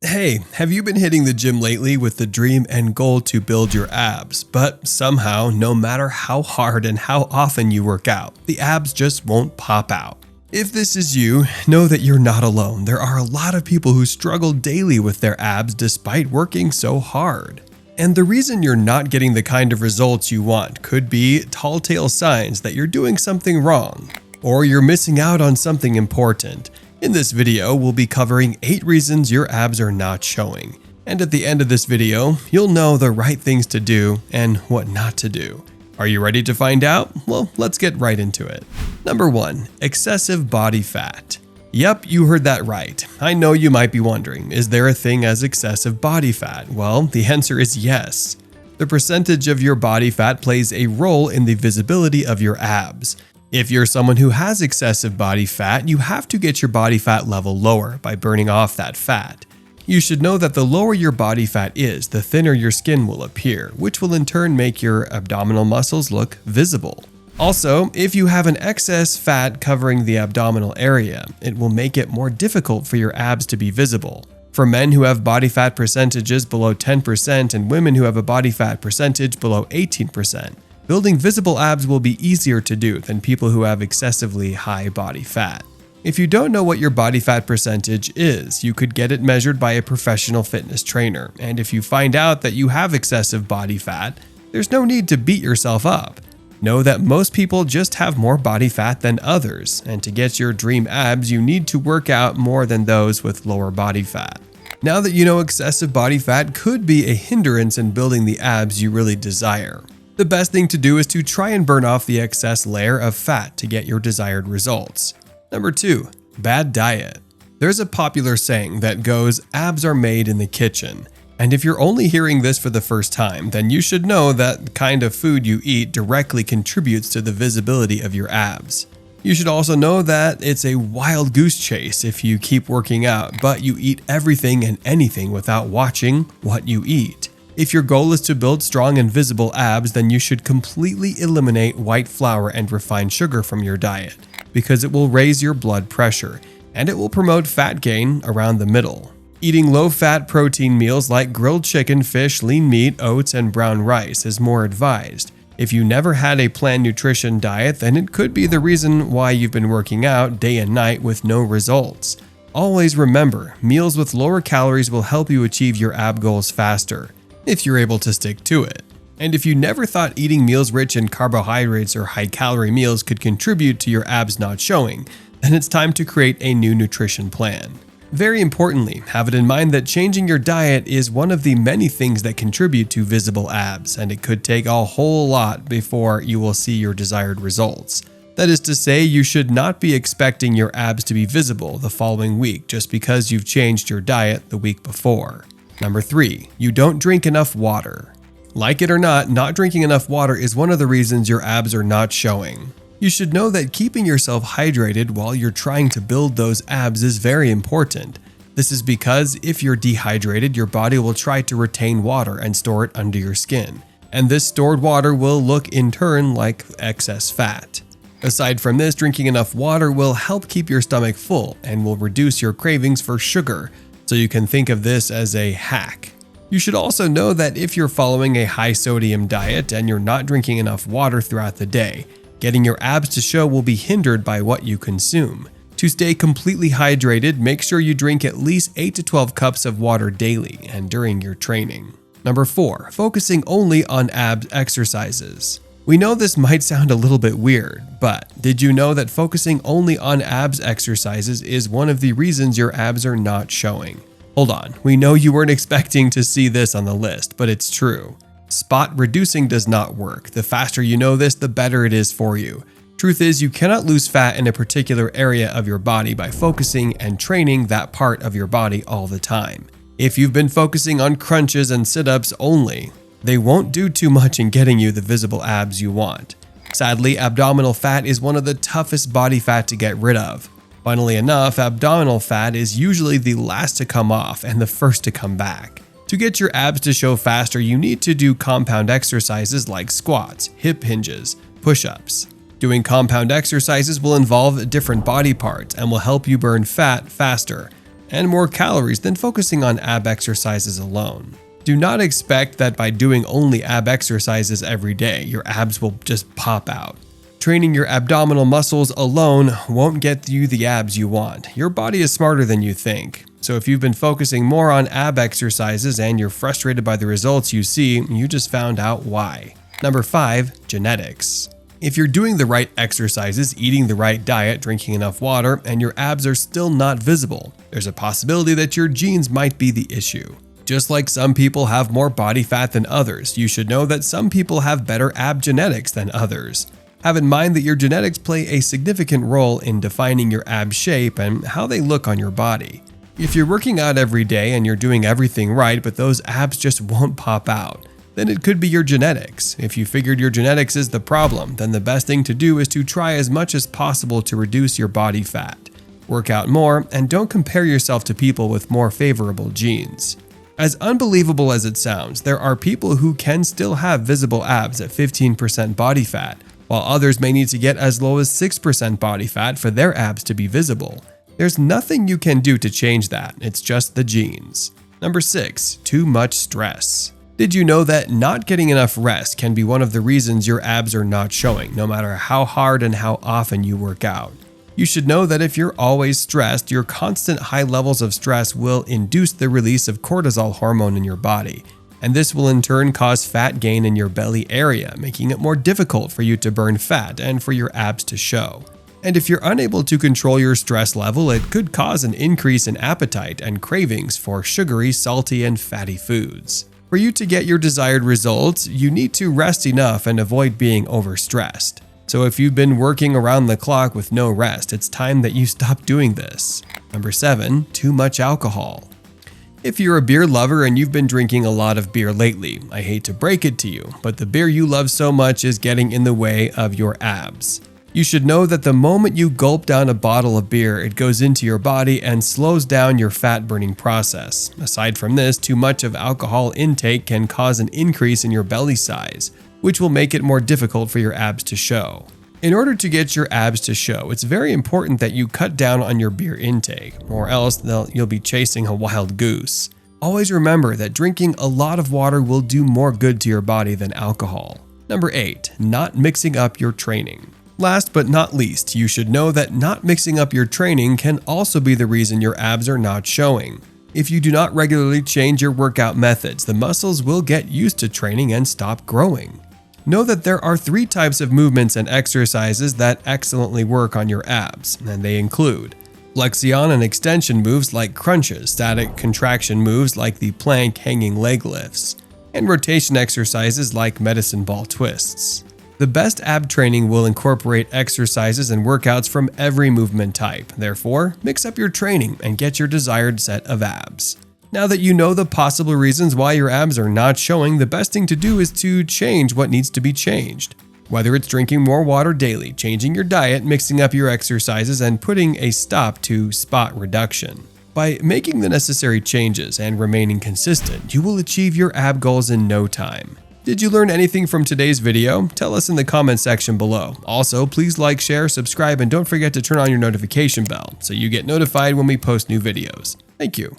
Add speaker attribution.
Speaker 1: Hey, have you been hitting the gym lately with the dream and goal to build your abs, but somehow, no matter how hard and how often you work out, the abs just won't pop out? If this is you, know that you're not alone. There are a lot of people who struggle daily with their abs despite working so hard. And the reason you're not getting the kind of results you want could be tall tale signs that you're doing something wrong, or you're missing out on something important. In this video, we'll be covering 8 reasons your abs are not showing. And at the end of this video, you'll know the right things to do and what not to do. Are you ready to find out? Well, let's get right into it. Number 1. Excessive body fat. Yep, you heard that right. I know you might be wondering, is there a thing as excessive body fat? Well, the answer is yes. The percentage of your body fat plays a role in the visibility of your abs. If you're someone who has excessive body fat, you have to get your body fat level lower by burning off that fat. You should know that the lower your body fat is, the thinner your skin will appear, which will in turn make your abdominal muscles look visible. Also, if you have an excess fat covering the abdominal area, it will make it more difficult for your abs to be visible. For men who have body fat percentages below 10% and women who have a body fat percentage below 18%, building visible abs will be easier to do than people who have excessively high body fat. If you don't know what your body fat percentage is, you could get it measured by a professional fitness trainer. And if you find out that you have excessive body fat, there's no need to beat yourself up. Know that most people just have more body fat than others, and to get your dream abs, you need to work out more than those with lower body fat. Now that you know excessive body fat could be a hindrance in building the abs you really desire, the best thing to do is to try and burn off the excess layer of fat to get your desired results. Number 2. Bad diet. There's a popular saying that goes, abs are made in the kitchen. And if you're only hearing this for the first time, then you should know that the kind of food you eat directly contributes to the visibility of your abs. You should also know that it's a wild goose chase if you keep working out, but you eat everything and anything without watching what you eat. If your goal is to build strong and visible abs, then you should completely eliminate white flour and refined sugar from your diet, because it will raise your blood pressure, and it will promote fat gain around the middle. Eating low-fat protein meals like grilled chicken, fish, lean meat, oats, and brown rice is more advised. If you never had a planned nutrition diet, then it could be the reason why you've been working out day and night with no results. Always remember, meals with lower calories will help you achieve your ab goals faster, if you're able to stick to it. And if you never thought eating meals rich in carbohydrates or high-calorie meals could contribute to your abs not showing, then it's time to create a new nutrition plan. Very importantly, have it in mind that changing your diet is one of the many things that contribute to visible abs, and it could take a whole lot before you will see your desired results. That is to say, you should not be expecting your abs to be visible the following week just because you've changed your diet the week before. Number 3. You don't drink enough water. Like it or not drinking enough water is one of the reasons your abs are not showing. You should know that keeping yourself hydrated while you're trying to build those abs is very important. This is because if you're dehydrated, your body will try to retain water and store it under your skin. And this stored water will look in turn like excess fat. Aside from this, drinking enough water will help keep your stomach full and will reduce your cravings for sugar. So you can think of this as a hack. You should also know that if you're following a high sodium diet and you're not drinking enough water throughout the day, getting your abs to show will be hindered by what you consume. To stay completely hydrated, make sure you drink at least 8 to 12 cups of water daily and during your training. Number 4. Focusing only on abs exercises. We know this might sound a little bit weird, but did you know that focusing only on abs exercises is one of the reasons your abs are not showing? Hold on, we know you weren't expecting to see this on the list, but it's true. Spot reducing does not work. The faster you know this, the better it is for you. Truth is, you cannot lose fat in a particular area of your body by focusing and training that part of your body all the time. If you've been focusing on crunches and sit-ups only, they won't do too much in getting you the visible abs you want. Sadly, abdominal fat is one of the toughest body fat to get rid of. Funnily enough, abdominal fat is usually the last to come off and the first to come back. To get your abs to show faster, you need to do compound exercises like squats, hip hinges, push-ups. Doing compound exercises will involve different body parts and will help you burn fat faster. and more calories than focusing on ab exercises alone. Do not expect that by doing only ab exercises every day, your abs will just pop out. Training your abdominal muscles alone won't get you the abs you want. Your body is smarter than you think. So if you've been focusing more on ab exercises and you're frustrated by the results you see, you just found out why. Number 5, genetics. If you're doing the right exercises, eating the right diet, drinking enough water, and your abs are still not visible, there's a possibility that your genes might be the issue. Just like some people have more body fat than others, you should know that some people have better ab genetics than others. Have in mind that your genetics play a significant role in defining your ab shape and how they look on your body. If you're working out every day and you're doing everything right, but those abs just won't pop out, then it could be your genetics. If you figured your genetics is the problem, then the best thing to do is to try as much as possible to reduce your body fat. Work out more, and don't compare yourself to people with more favorable genes. As unbelievable as it sounds, there are people who can still have visible abs at 15% body fat, while others may need to get as low as 6% body fat for their abs to be visible. There's nothing you can do to change that, it's just the genes. Number 6, too much stress. Did you know that not getting enough rest can be one of the reasons your abs are not showing, no matter how hard and how often you work out? You should know that if you're always stressed, your constant high levels of stress will induce the release of cortisol hormone in your body, and this will in turn cause fat gain in your belly area, making it more difficult for you to burn fat and for your abs to show. And if you're unable to control your stress level, it could cause an increase in appetite and cravings for sugary, salty, and fatty foods. For you to get your desired results, you need to rest enough and avoid being overstressed. So if you've been working around the clock with no rest, it's time that you stop doing this. Number 7, too much alcohol. If you're a beer lover and you've been drinking a lot of beer lately, I hate to break it to you, but the beer you love so much is getting in the way of your abs. You should know that the moment you gulp down a bottle of beer, it goes into your body and slows down your fat burning process. Aside from this, too much of alcohol intake can cause an increase in your belly size, which will make it more difficult for your abs to show. In order to get your abs to show, it's very important that you cut down on your beer intake, or else you'll be chasing a wild goose. Always remember that drinking a lot of water will do more good to your body than alcohol. Number 8, not mixing up your training. Last but not least, you should know that not mixing up your training can also be the reason your abs are not showing. If you do not regularly change your workout methods, the muscles will get used to training and stop growing. Know that there are 3 types of movements and exercises that excellently work on your abs, and they include flexion and extension moves like crunches, static contraction moves like the plank hanging leg lifts, and rotation exercises like medicine ball twists. The best ab training will incorporate exercises and workouts from every movement type. Therefore, mix up your training and get your desired set of abs. Now that you know the possible reasons why your abs are not showing, the best thing to do is to change what needs to be changed. Whether it's drinking more water daily, changing your diet, mixing up your exercises, and putting a stop to spot reduction. By making the necessary changes and remaining consistent, you will achieve your ab goals in no time. Did you learn anything from today's video? Tell us in the comment section below. Also, please like, share, subscribe, and don't forget to turn on your notification bell so you get notified when we post new videos. Thank you.